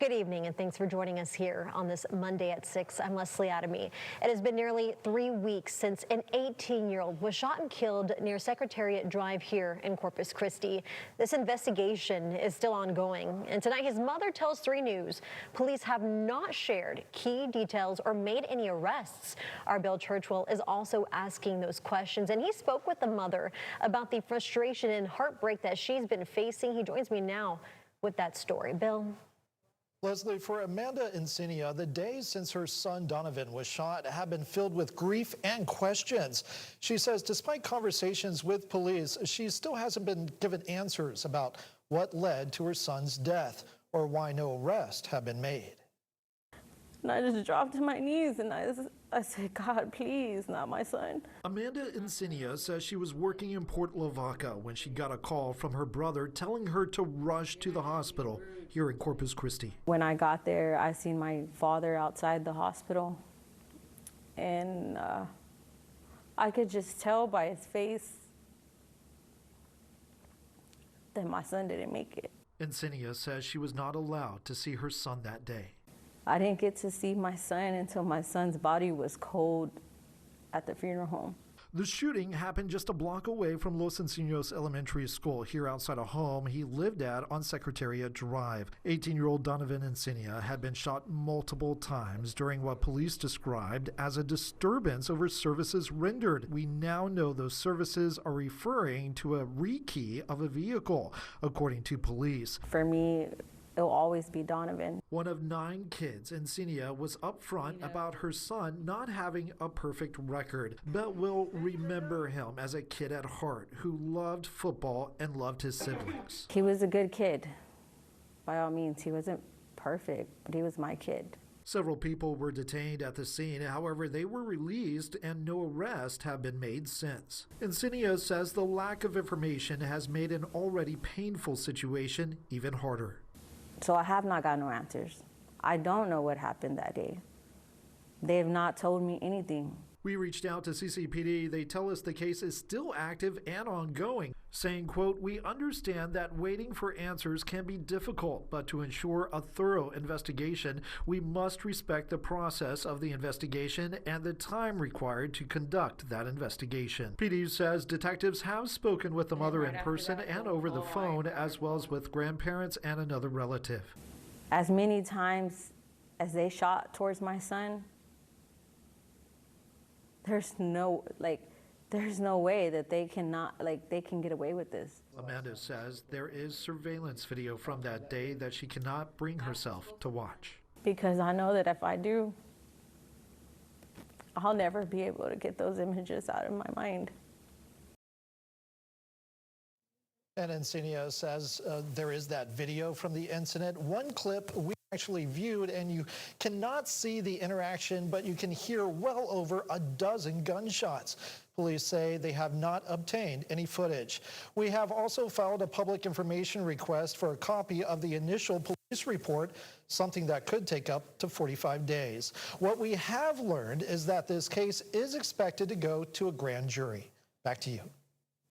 Good evening, and thanks for joining us here on this Monday at 6. I'm Leslie Adamy. It has been nearly 3 weeks since an 18-year-old was shot and killed near Secretariat Drive here in Corpus Christi. This investigation is still ongoing, and tonight his mother tells 3 News police have not shared key details or made any arrests. Our Bill Churchwell is also asking those questions, and he spoke with the mother about the frustration and heartbreak that she's been facing. He joins me now with that story. Bill. Leslie, for Amanda Encinia, the days since her son Donovan was shot have been filled with grief and questions. She says despite conversations with police, she still hasn't been given answers about what led to her son's death or why no arrests have been made. And I just dropped to my knees and I said, God, please, not my son. Amanda Encinia says she was working in Port Lavaca when she got a call from her brother telling her to rush to the hospital here in Corpus Christi. When I got there, I seen my father outside the hospital, and I could just tell by his face that my son didn't make it. Encinia says she was not allowed to see her son that day. I didn't get to see my son until my son's body was cold at the funeral home. The shooting happened just a block away from Los Encinos Elementary School here outside a home he lived at on Secretariat Drive. 18-year-old Donovan Encinia had been shot multiple times during what police described as a disturbance over services rendered. We now know those services are referring to a rekey of a vehicle, according to police. For me, it'll always be Donovan. One of 9 kids, Encinia was upfront about her son not having a perfect record, but will remember him as a kid at heart who loved football and loved his siblings. He was a good kid. By all means, he wasn't perfect, but he was my kid. Several people were detained at the scene. However, they were released and no arrests have been made since. Encinia says the lack of information has made an already painful situation even harder. So I have not got no answers. I don't know what happened that day. They have not told me anything. We reached out to CCPD. They tell us the case is still active and ongoing, saying, quote, "We understand that waiting for answers can be difficult, but to ensure a thorough investigation, we must respect the process of the investigation and the time required to conduct that investigation." PD says detectives have spoken with the mother in person and over the phone, as well as with grandparents and another relative. As many times as they shot towards my son, there's no way that they can get away with this. Amanda says there is surveillance video from that day that she cannot bring herself to watch. Because I know that if I do, I'll never be able to get those images out of my mind. And Encinia says there is that video from the incident. One clip we actually viewed, and you cannot see the interaction, but you can hear well over a dozen gunshots. Police say they have not obtained any footage. We have also filed a public information request for a copy of the initial police report, something that could take up to 45 days. What we have learned is that this case is expected to go to a grand jury. Back to you.